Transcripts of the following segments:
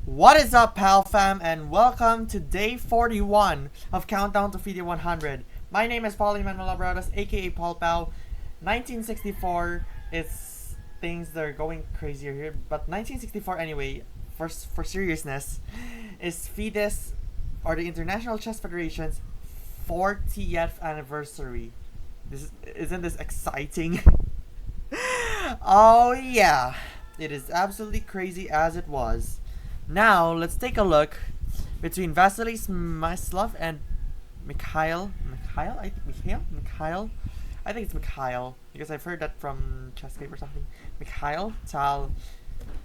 What is up, pal fam, and welcome to day 41 of Countdown to FIDE 100. My name is Paul Emmanuel Habaradas, aka Paul POW. 1964 is things that are going crazier here, but 1964 anyway, for seriousness, is FIDE's, or the International Chess Federation's 40th anniversary. Isn't this exciting? Oh yeah, it is absolutely crazy as it was. Now, let's take a look between Vasily, Smyslov, and Mikhail. Mikhail? I think Mikhail? Mikhail? I think it's Mikhail, because I've heard that from Chesscape or something. Mikhail Tal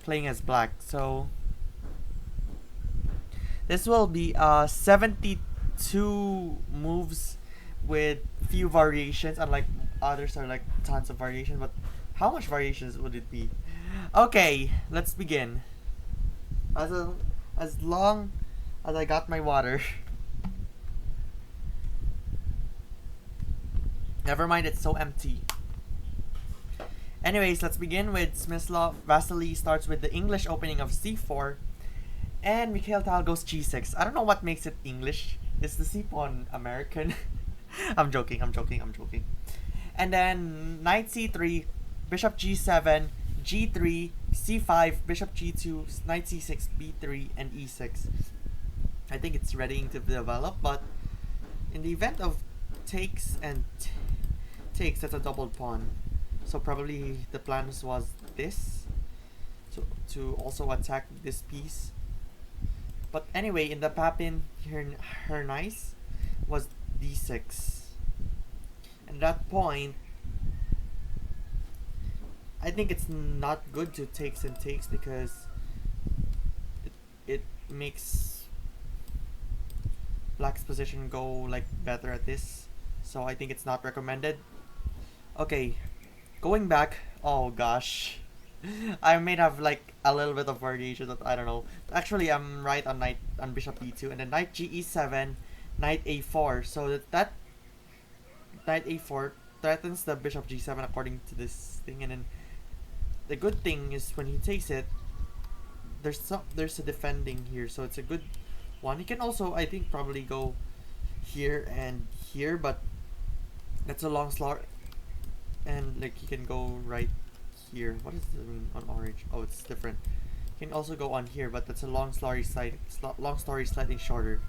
playing as black. So, this will be 72 moves with few variations, unlike others are like tons of variation. But how much variations would it be? Okay, let's begin. As long as I got my water. Never mind, it's so empty. Anyways, let's begin with Smyslov. Vasily starts with the English opening of c4, and Mikhail Tal goes g6. I don't know what makes it English. Is the c pawn American? I'm joking. And then knight c3, bishop g7, g3, c5, bishop g2, knight c6, b3, and e6. I think it's readying to develop, but in the event of takes and takes, that's a double pawn. So probably the plan was this, to also attack this piece. But anyway, in the Papin, her nice was d6. And at that point, I think it's not good to takes and takes because it makes black's position go like better at this. So I think it's not recommended. Okay, going back. Oh gosh, I may have like a little bit of variation. That I don't know. Actually, I'm right on bishop e2, and then knight ge7, knight a4. So that knight a4 threatens the bishop g7 according to this thing, and then the good thing is when he takes it, there's a defending here, so it's a good one. He can also, I think, probably go here and here, but that's a long slot, and like he can go right here. What does it mean on orange? Oh, it's different. He can also go on here, but that's a long story slightly shorter.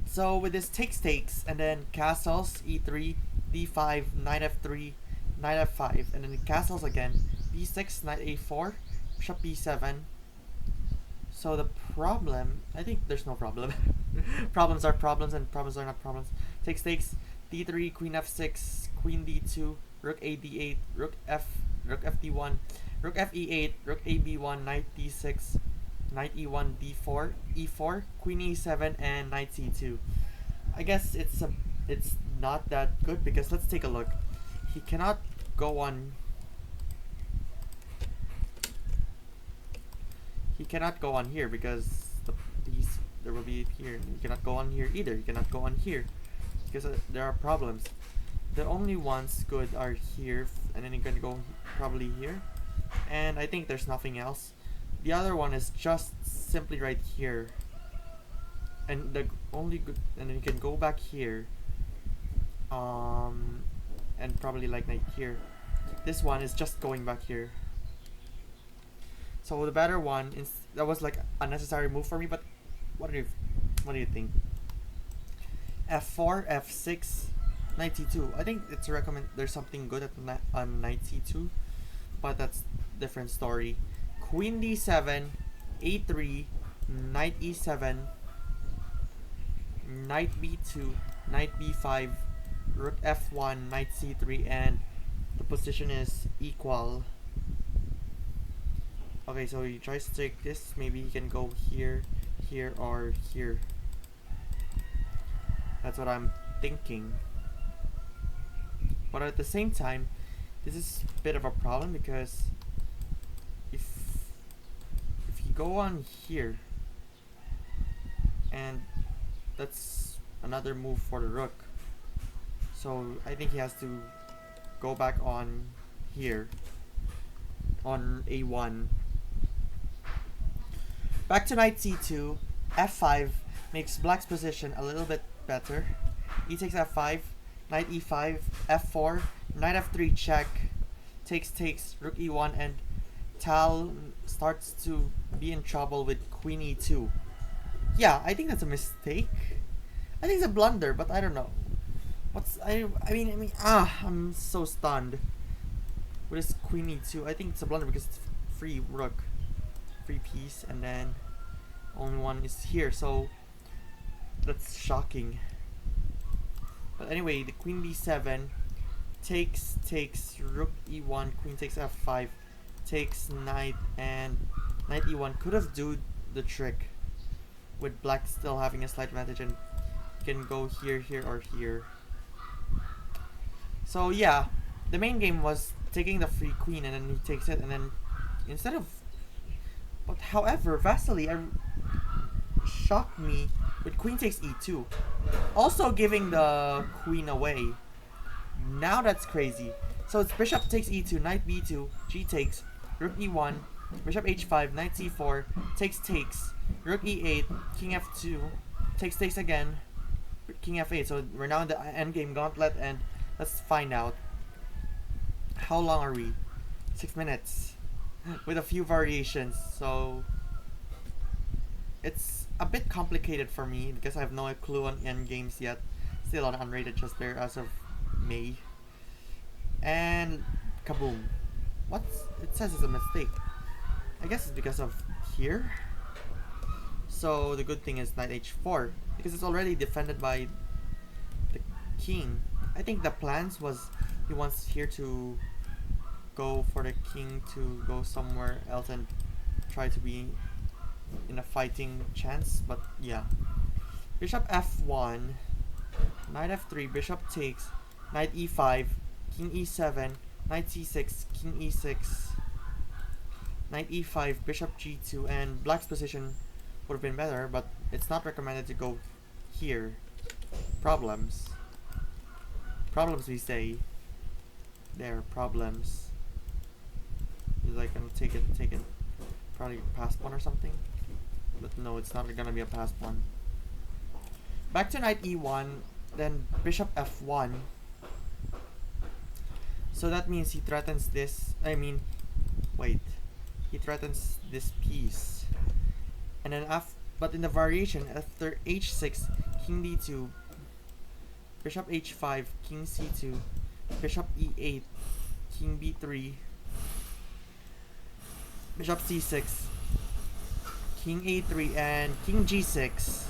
So with this takes, and then castles, e3, d5, knight f3, knight f5, and then castles again, b6, knight a4, bishop b7. So the problem, I think there's no problem. Problems are problems and problems are not problems. Takes, d3, queen f6, queen d2, rook a d8, rook fd1, rook f e8, rook a b1, knight d6, knight e1, d4, e4, queen e7, and knight c2. I guess it's not that good because let's take a look. He cannot go on. He cannot go on here because there will be here. He cannot go on here either. He cannot go on here because there are problems. The only ones good are here, and then you're gonna go probably here. And I think there's nothing else. The other one is just simply right here. And the only good, and then you can go back here. And probably like here. This one is just going back here. So the better one is, that was like a necessary move for me, but what do you think? F4, F6, knight c2. I think it's there's something good on knight c2, but that's different story. Queen d7, a3, knight e7, knight b2, knight b5, rook f1, knight c3, and the position is equal. Okay, so he tries to take this. Maybe he can go here, here, or here. That's what I'm thinking. But at the same time, this is a bit of a problem because if you go on here, and that's another move for the rook. So I think he has to go back on here on a1. Back to knight c2, f5 makes black's position a little bit better. E takes f5, knight e5, f4, knight f3 check, takes, rook e1, and Tal starts to be in trouble with queen e2. Yeah, I think that's a mistake. I think it's a blunder, but I don't know. I'm so stunned with this queen e2. I think it's a blunder because it's free rook, free piece, and then only one is here, so that's shocking. But anyway, the queen b7 takes, rook e1, queen takes f5, takes knight, and knight e1 could have do the trick with black still having a slight advantage and can go here, or here. So yeah, the main game was taking the free queen and then he takes it, and then instead of, but however, Vasily shocked me with queen takes e2, also giving the queen away. Now that's crazy. So it's bishop takes e2, knight b2, g takes, rook e1, bishop h5, knight c4, takes, rook e8, king f2, takes again, king f8. So we're now in the endgame gauntlet, and let's find out. How long are we? 6 minutes with a few variations. So it's a bit complicated for me because I have no clue on endgames yet. Still on unrated just there as of May. And kaboom. It says it's a mistake. I guess it's because of here. So the good thing is knight h4 because it's already defended by the king. I think the plans was he wants here to go for the king to go somewhere else and try to be in a fighting chance, but yeah. Bishop f1, knight f3, bishop takes, knight e5, king e7, knight c6, king e6, knight e5, bishop g2, and black's position would have been better, but it's not recommended to go here. Problems we say. There, problems. Is like gonna take it, probably past one or something. But no, it's not gonna be a past one. Back to knight e1, then bishop f1. So that means he threatens this. He threatens this piece. And then but in the variation after h6, king d2, bishop h5, king c2, bishop e8, king b3, bishop c6, king a3, and king g6.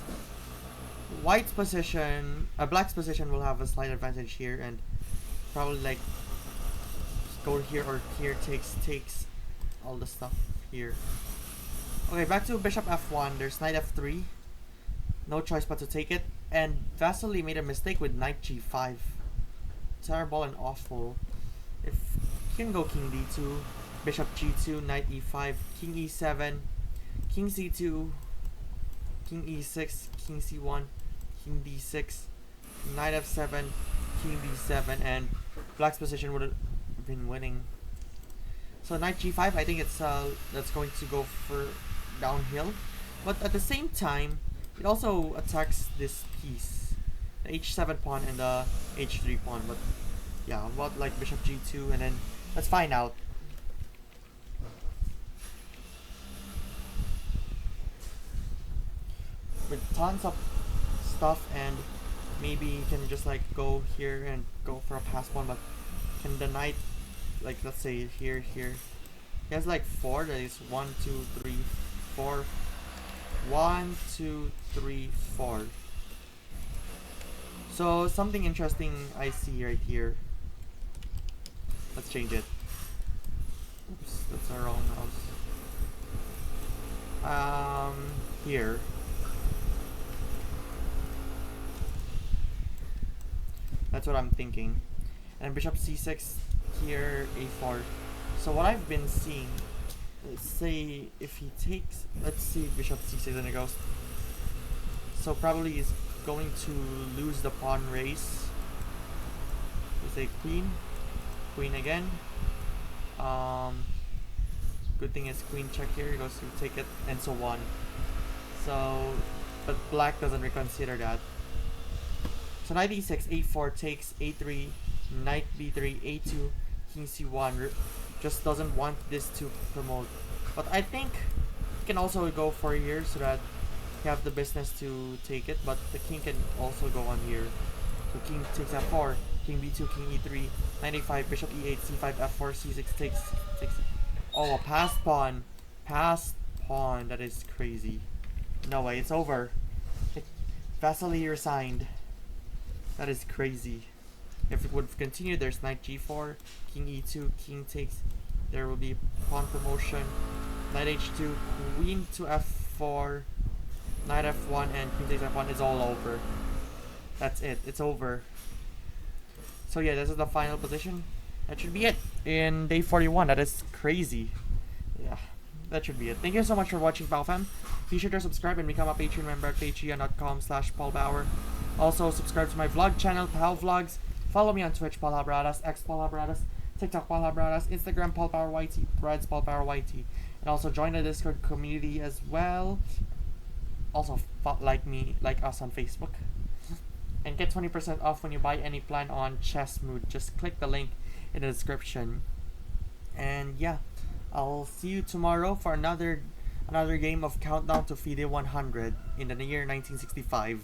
White's position, black's position will have a slight advantage here, and probably like go here or here, takes all the stuff here. Okay, back to bishop f1. There's knight f3. No choice but to take it. And Vasily made a mistake with knight g5. Terrible and awful. If you can go king d2, bishop g2, knight e5, king e7, king c2, king e6, king c1, king d6, knight f7, king d7, and black's position would have been winning. So knight g5, I think it's that's going to go for downhill, but at the same time it also attacks this piece, the h7 pawn and the h3 pawn. But yeah, about like bishop g2, and then let's find out. With tons of stuff, and maybe you can just like go here and go for a pass pawn, but can the knight, like let's say here, he has like 4, that is 1, 2, 3, 4, 1, 2, 3, 4. So something interesting I see right here. Let's change it. Oops, that's our own house. Here. That's what I'm thinking. And bishop c6 here, a4. So what I've been seeing, let's say if he takes, let's see bishop c6 and it goes. So probably he's going to lose the pawn race with a queen. queen again. Good thing is queen check here, goes to take it, and so on. So, but black doesn't reconsider that. So knight e6, a4 takes, a3, knight b3, a2, king c1. Just doesn't want this to promote. But I think you can also go for here so that you have the business to take it. But the king can also go on here. So king takes f4, king b2, king e3, knight a5, bishop e8, c5, f4, c6 takes. Oh, a passed pawn. Passed pawn. That is crazy. No way, it's over. Vasily resigned. That is crazy. If it would continue, there's knight g4, king e2, king takes. There will be pawn promotion. Knight h2, queen to f4, knight f1, and queen takes f1 is all over. That's it. It's over. So yeah, this is the final position. That should be it in day 41. That is crazy. Yeah, that should be it. Thank you so much for watching, POW. Be sure to subscribe and become a Patreon member at patreon.com/PaulPower. Also, subscribe to my vlog channel, POW Vlogs. Follow me on Twitch, Paul Habaradas, X Paul Habaradas, TikTok Paul Habaradas, Instagram Paul Power YT, Threads Paul Power YT, and also join the Discord community as well. Also, like us on Facebook, and get 20% off when you buy any plan on Chessmood. Just click the link in the description. And yeah, I'll see you tomorrow for another game of Countdown to FIDE 100 in the year 1965.